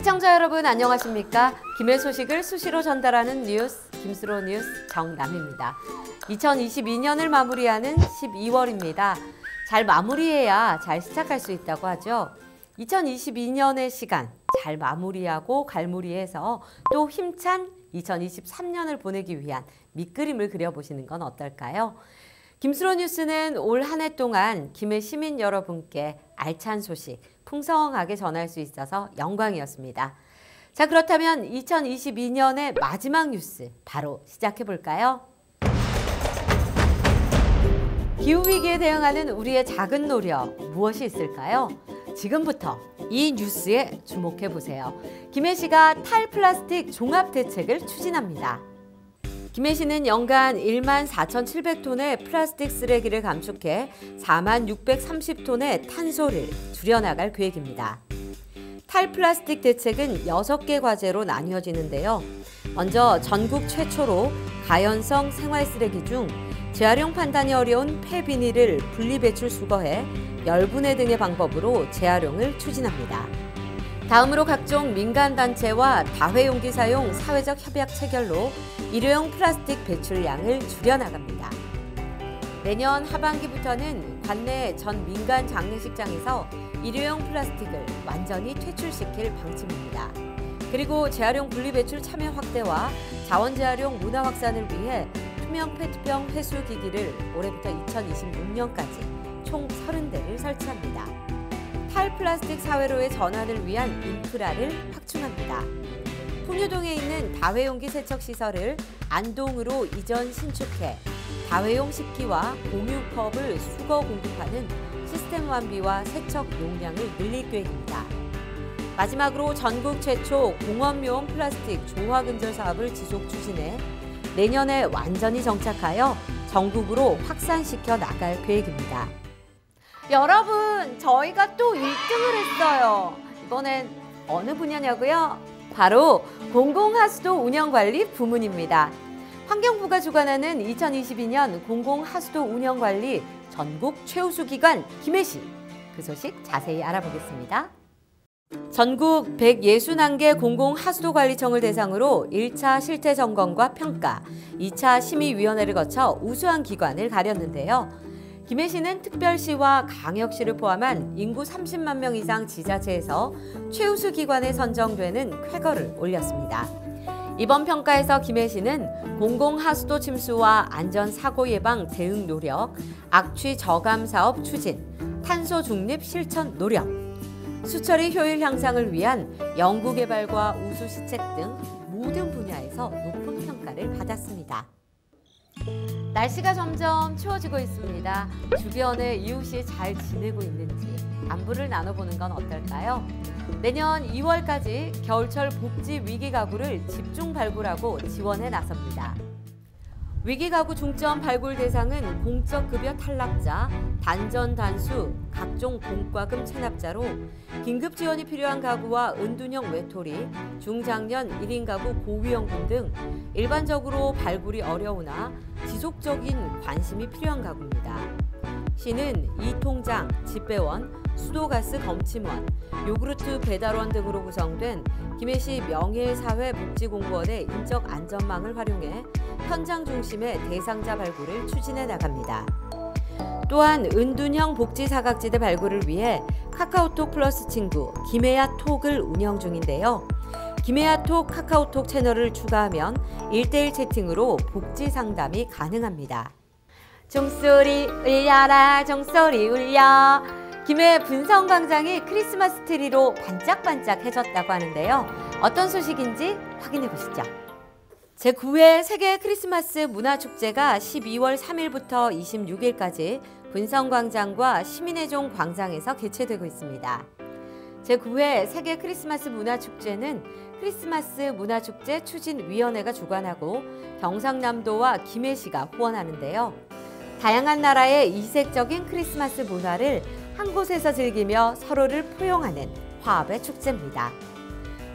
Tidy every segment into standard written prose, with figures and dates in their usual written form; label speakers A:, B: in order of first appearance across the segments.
A: 시청자 여러분 안녕하십니까? 김해 소식을 수시로 전달하는 뉴스 김수로 뉴스 정남입니다. 2022년을 마무리하는 12월입니다. 잘 마무리해야 잘 시작할 수 있다고 하죠. 2022년의 시간 잘 마무리하고 갈무리해서 또 힘찬 2023년을 보내기 위한 밑그림을 그려보시는 건 어떨까요? 김수로 뉴스는 올 한 해 동안 김해 시민 여러분께 알찬 소식 풍성하게 전할 수 있어서 영광이었습니다. 자, 그렇다면 2022년의 마지막 뉴스 바로 시작해 볼까요? 기후위기에 대응하는 우리의 작은 노력 무엇이 있을까요? 지금부터 이 뉴스에 주목해 보세요. 김해시가 탈플라스틱 종합대책을 추진합니다. 김해시는 연간 14,700톤의 플라스틱 쓰레기를 감축해 46,630톤의 탄소를 줄여나갈 계획입니다. 탈플라스틱 대책은 6개 과제로 나뉘어지는데요. 먼저 전국 최초로 가연성 생활쓰레기 중 재활용 판단이 어려운 폐비닐을 분리배출 수거해 열분해 등의 방법으로 재활용을 추진합니다. 다음으로 각종 민간단체와 다회용기 사용 사회적 협약 체결로 일회용 플라스틱 배출량을 줄여나갑니다. 내년 하반기부터는 관내 전 민간 장례식장에서 일회용 플라스틱을 완전히 퇴출시킬 방침입니다. 그리고 재활용 분리배출 참여 확대와 자원재활용 문화 확산을 위해 투명 페트병 회수기기를 올해부터 2026년까지 총 30대를 설치합니다. 탈플라스틱 사회로의 전환을 위한 인프라를 확충합니다. 풍류동에 있는 다회용기 세척시설을 안동으로 이전 신축해 다회용 식기와 공유컵을 수거 공급하는 시스템 완비와 세척 용량을 늘릴 계획입니다. 마지막으로 전국 최초 공원묘원 플라스틱 조화근절 사업을 지속 추진해 내년에 완전히 정착하여 전국으로 확산시켜 나갈 계획입니다. 여러분, 저희가 또 1등을 했어요. 이번엔 어느 분야냐고요? 바로 공공하수도 운영관리 부문입니다. 환경부가 주관하는 2022년 공공하수도 운영관리 전국 최우수 기관 김해시. 그 소식 자세히 알아보겠습니다. 전국 161개 공공하수도관리청을 대상으로 1차 실태점검과 평가, 2차 심의위원회를 거쳐 우수한 기관을 가렸는데요. 김해시는 특별시와 강역시를 포함한 인구 30만 명 이상 지자체에서 최우수 기관에 선정되는 쾌거를 올렸습니다. 이번 평가에서 김해시는 공공하수도 침수와 안전사고 예방 대응 노력, 악취 저감 사업 추진, 탄소 중립 실천 노력, 수처리 효율 향상을 위한 연구개발과 우수 시책 등 모든 분야에서 높은 평가를 받았습니다. 날씨가 점점 추워지고 있습니다. 주변에 이웃이 잘 지내고 있는지 안부를 나눠보는 건 어떨까요? 내년 2월까지 겨울철 복지 위기가구를 집중 발굴하고 지원해 나섭니다. 위기가구 중점 발굴 대상은 공적급여 탈락자, 단전 단수, 각종 공과금 체납자로 긴급 지원이 필요한 가구와 은둔형 외톨이, 중장년 1인 가구 고위험군 등 일반적으로 발굴이 어려우나 지속적인 관심이 필요한 가구입니다. 시는 이통장, 집배원, 수도가스 검침원, 요구르트 배달원 등으로 구성된 김해시 명예사회복지공무원의 인적 안전망을 활용해 현장 중심의 대상자 발굴을 추진해 나갑니다. 또한 은둔형 복지사각지대 발굴을 위해 카카오톡 플러스 친구 김해야 톡을 운영 중인데요. 김해야 톡 카카오톡 채널을 추가하면 1:1 채팅으로 복지 상담이 가능합니다. 종소리 울려라 종소리 울려. 김해 분성광장이 크리스마스 트리로 반짝반짝해졌다고 하는데요. 어떤 소식인지 확인해 보시죠. 제9회 세계 크리스마스 문화축제가 12월 3일부터 26일까지 분성광장과 시민의 종 광장에서 개최되고 있습니다. 제9회 세계 크리스마스 문화축제는 크리스마스 문화축제 추진위원회가 주관하고 경상남도와 김해시가 후원하는데요. 다양한 나라의 이색적인 크리스마스 문화를 한 곳에서 즐기며 서로를 포용하는 화합의 축제입니다.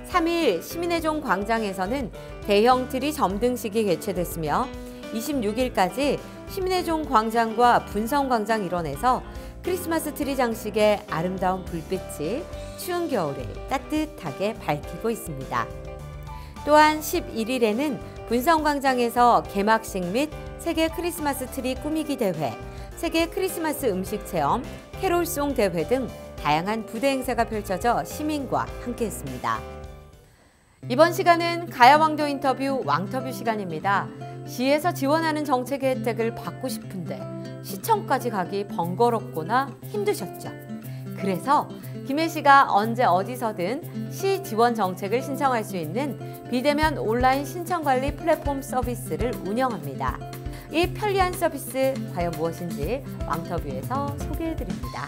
A: 3일 시민의 종 광장에서는 대형 트리 점등식이 개최됐으며 26일까지 시민의 종 광장과 분성광장 일원에서 크리스마스 트리 장식의 아름다운 불빛이 추운 겨울을 따뜻하게 밝히고 있습니다. 또한 11일에는 분성광장에서 개막식 및 세계 크리스마스 트리 꾸미기 대회, 세계 크리스마스 음식 체험, 캐롤송 대회 등 다양한 부대 행사가 펼쳐져 시민과 함께했습니다. 이번 시간은 가야왕도 인터뷰 왕터뷰 시간입니다. 시에서 지원하는 정책의 혜택을 받고 싶은데 시청까지 가기 번거롭거나 힘드셨죠. 그래서 김해 씨가 언제 어디서든 시 지원 정책을 신청할 수 있는 비대면 온라인 신청관리 플랫폼 서비스를 운영합니다. 이 편리한 서비스 과연 무엇인지 왕터뷰에서 소개해드립니다.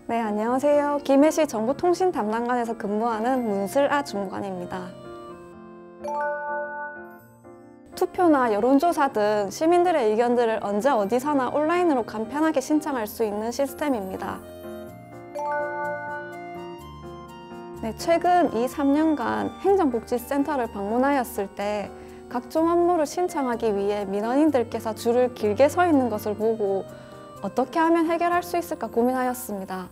B: 네, 안녕하세요. 김해시 정보통신 담당관에서 근무하는 문슬아 중관입니다. 투표나 여론조사 등 시민들의 의견들을 언제 어디서나 온라인으로 간편하게 신청할 수 있는 시스템입니다. 네, 최근 이 3년간 행정복지센터를 방문하였을 때 각종 업무를 신청하기 위해 민원인들께서 줄을 길게 서 있는 것을 보고 어떻게 하면 해결할 수 있을까 고민하였습니다.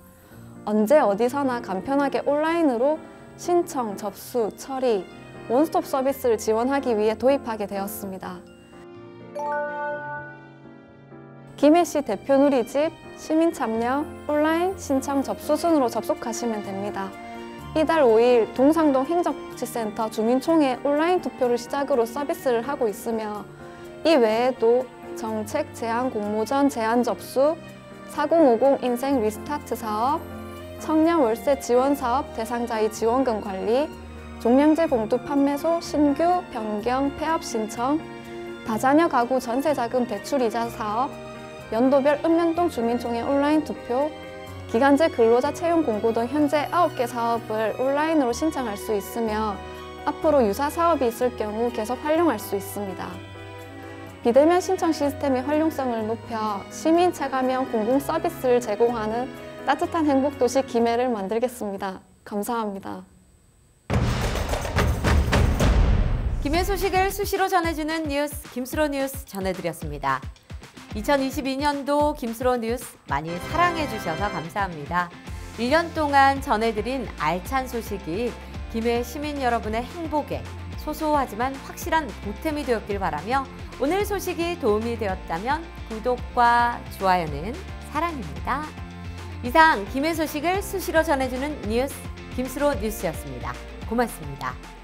B: 언제 어디서나 간편하게 온라인으로 신청, 접수, 처리, 원스톱 서비스를 지원하기 위해 도입하게 되었습니다. 김해시 대표 누리집, 시민참여, 온라인 신청 접수 순으로 접속하시면 됩니다. 이달 5일 동상동 행정복지센터 주민총회 온라인 투표를 시작으로 서비스를 하고 있으며 이 외에도 정책 제안 공모전 제안 접수, 4050 인생 리스타트 사업, 청년 월세 지원 사업 대상자의 지원금 관리, 종량제 봉투 판매소 신규, 변경, 폐업 신청, 다자녀 가구 전세자금 대출이자 사업, 연도별 읍면동 주민총회 온라인 투표, 기간제 근로자 채용 공고 등 현재 9개 사업을 온라인으로 신청할 수 있으며 앞으로 유사 사업이 있을 경우 계속 활용할 수 있습니다. 비대면 신청 시스템의 활용성을 높여 시민 체감형 공공 서비스를 제공하는 따뜻한 행복도시 김해를 만들겠습니다. 감사합니다.
A: 김해 소식을 수시로 전해주는 뉴스 김수로 뉴스 전해드렸습니다. 2022년도 김수로 뉴스 많이 사랑해 주셔서 감사합니다. 1년 동안 전해드린 알찬 소식이 김해 시민 여러분의 행복에 소소하지만 확실한 보탬이 되었길 바라며 오늘 소식이 도움이 되었다면 구독과 좋아요는 사랑입니다. 이상 김해 소식을 수시로 전해주는 뉴스 김수로 뉴스였습니다. 고맙습니다.